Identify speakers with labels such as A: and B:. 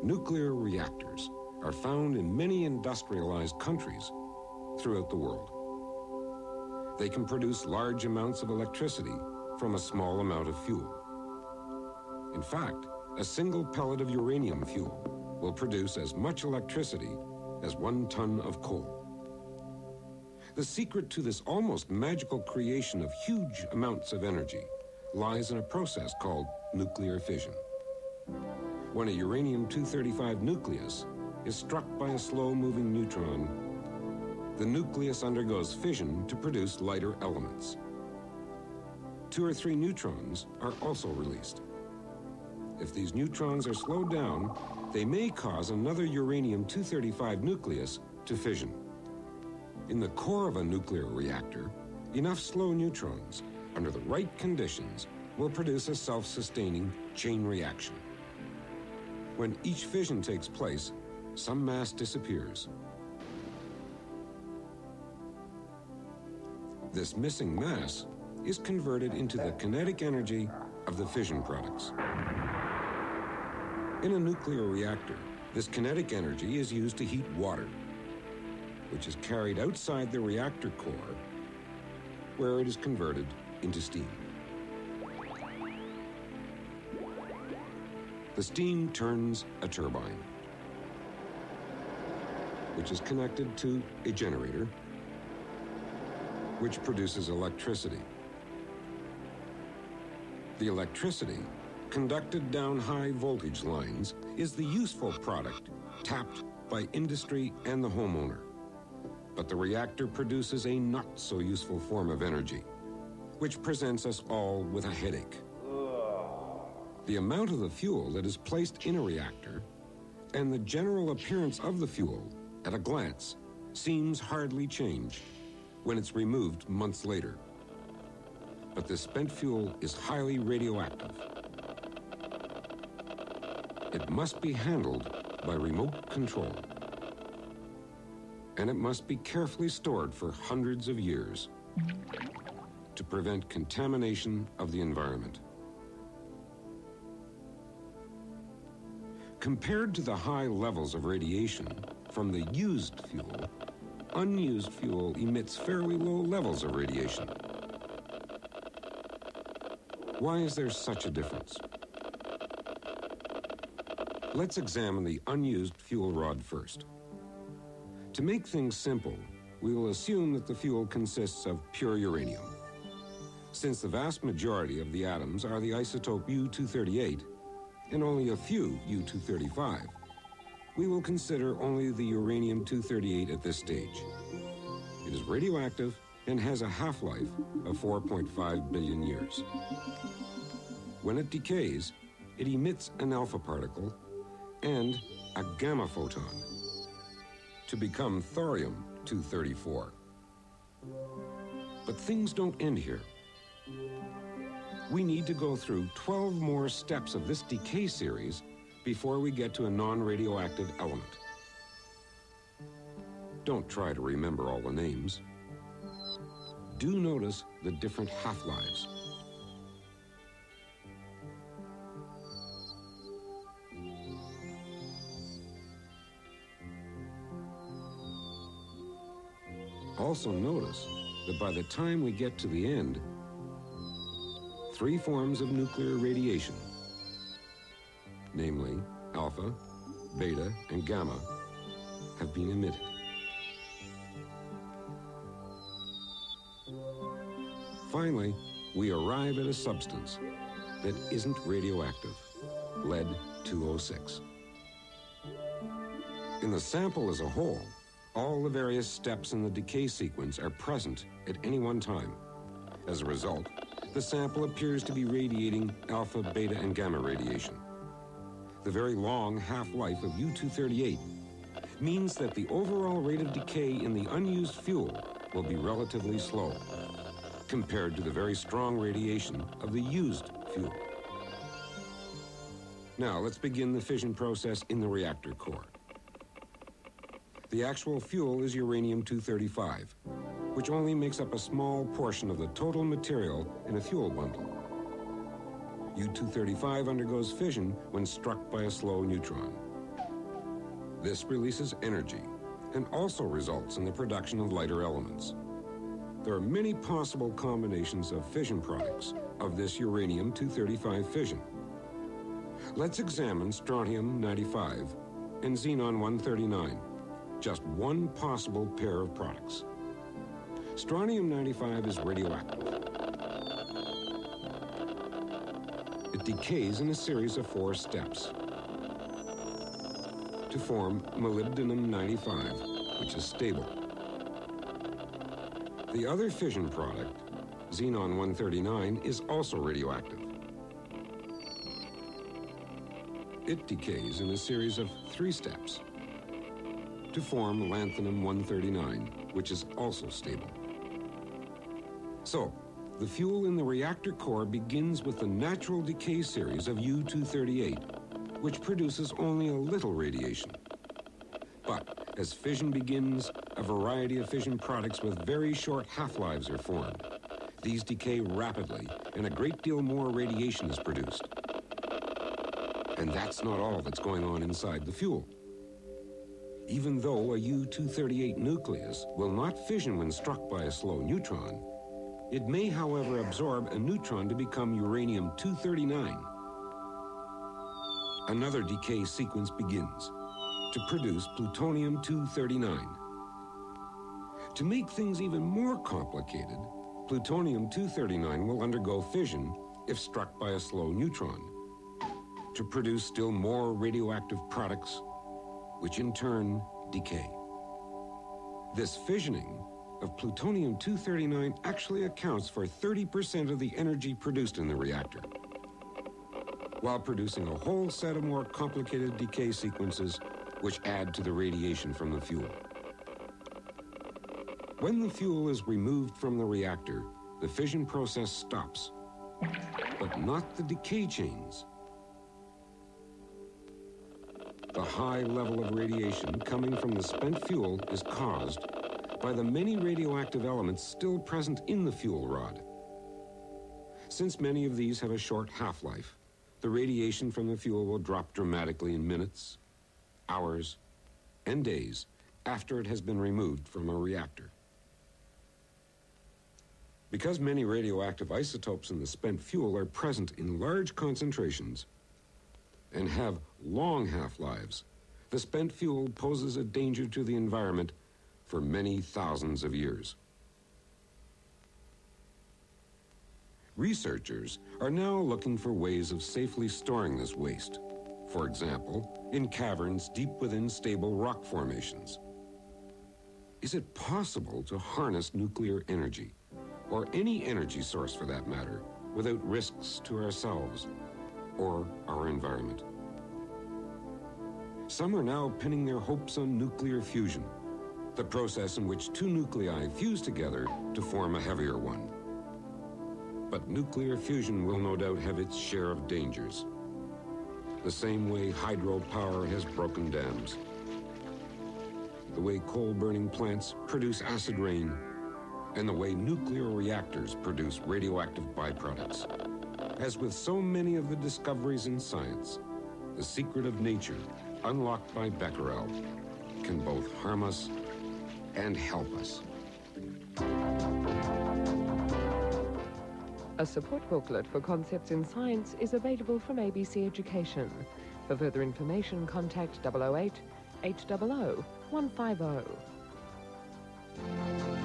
A: nuclear reactors are found in many industrialized countries throughout the world. They can produce large amounts of electricity from a small amount of fuel. In fact, a single pellet of uranium fuel will produce as much electricity as 1 ton of coal. The secret to this almost magical creation of huge amounts of energy lies in a process called nuclear fission. When a uranium-235 nucleus is struck by a slow-moving neutron, the nucleus undergoes fission to produce lighter elements. 2 or 3 neutrons are also released. If these neutrons are slowed down, they may cause another uranium-235 nucleus to fission. In the core of a nuclear reactor, enough slow neutrons, under the right conditions, will produce a self-sustaining chain reaction. When each fission takes place, some mass disappears. This missing mass is converted into the kinetic energy of the fission products. In a nuclear reactor, this kinetic energy is used to heat water, which is carried outside the reactor core, where it is converted into steam. The steam turns a turbine, which is connected to a generator, which produces electricity. The electricity, conducted down high voltage lines, is the useful product tapped by industry and the homeowner. But the reactor produces a not so useful form of energy, which presents us all with a headache. The amount of the fuel that is placed in a reactor and the general appearance of the fuel at a glance seems hardly changed when it's removed months later. But the spent fuel is highly radioactive. It must be handled by remote control. And it must be carefully stored for hundreds of years to prevent contamination of the environment. Compared to the high levels of radiation from the used fuel, unused fuel emits fairly low levels of radiation. Why is there such a difference? Let's examine the unused fuel rod first. To make things simple, we will assume that the fuel consists of pure uranium. Since the vast majority of the atoms are the isotope U-238 and only a few U-235, we will consider only the uranium-238 at this stage. It is radioactive and has a half-life of 4.5 billion years. When it decays, it emits an alpha particle and a gamma photon to become thorium-234. But things don't end here. We need to go through 12 more steps of this decay series before we get to a non-radioactive element. Don't try to remember all the names. Do notice the different half-lives. Also notice that by the time we get to the end, 3 forms of nuclear radiation, namely alpha, beta, and gamma, have been emitted. Finally, we arrive at a substance that isn't radioactive, lead-206. In the sample as a whole, all the various steps in the decay sequence are present at any one time. As a result, the sample appears to be radiating alpha, beta, and gamma radiation. The very long half-life of U-238 means that the overall rate of decay in the unused fuel will be relatively slow compared to the very strong radiation of the used fuel. Now, let's begin the fission process in the reactor core. The actual fuel is uranium-235, which only makes up a small portion of the total material in a fuel bundle. U-235 undergoes fission when struck by a slow neutron. This releases energy and also results in the production of lighter elements. There are many possible combinations of fission products of this uranium-235 fission. Let's examine strontium-95 and xenon-139, just one possible pair of products. Strontium-95 is radioactive. It decays in a series of 4 steps to form molybdenum-95, which is stable. The other fission product, xenon-139, is also radioactive. It decays in a series of 3 steps to form lanthanum-139, which is also stable. So, the fuel in the reactor core begins with the natural decay series of U-238, which produces only a little radiation. But as fission begins, a variety of fission products with very short half-lives are formed. These decay rapidly, and a great deal more radiation is produced. And that's not all that's going on inside the fuel. Even though a U-238 nucleus will not fission when struck by a slow neutron, it may, however, absorb a neutron to become uranium-239. Another decay sequence begins to produce plutonium-239. To make things even more complicated, plutonium-239 will undergo fission if struck by a slow neutron to produce still more radioactive products, which in turn decay. This fissioning of plutonium-239 actually accounts for 30% of the energy produced in the reactor, while producing a whole set of more complicated decay sequences which add to the radiation from the fuel. When the fuel is removed from the reactor, the fission process stops, but not the decay chains. The high level of radiation coming from the spent fuel is caused by the many radioactive elements still present in the fuel rod. Since many of these have a short half-life, the radiation from the fuel will drop dramatically in minutes, hours, and days after it has been removed from a reactor. Because many radioactive isotopes in the spent fuel are present in large concentrations and have long half-lives, the spent fuel poses a danger to the environment for many thousands of years. Researchers are now looking for ways of safely storing this waste, for example, in caverns deep within stable rock formations. Is it possible to harness nuclear energy, or any energy source for that matter, without risks to ourselves or our environment? Some are now pinning their hopes on nuclear fusion, the process in which 2 nuclei fuse together to form a heavier one. But nuclear fusion will no doubt have its share of dangers, the same way hydropower has broken dams, the way coal-burning plants produce acid rain, and the way nuclear reactors produce radioactive byproducts. As with so many of the discoveries in science, the secret of nature, unlocked by Becquerel, can both harm us and help us.
B: A support booklet for Concepts in Science is available from ABC Education. For further information, contact 008 800 150.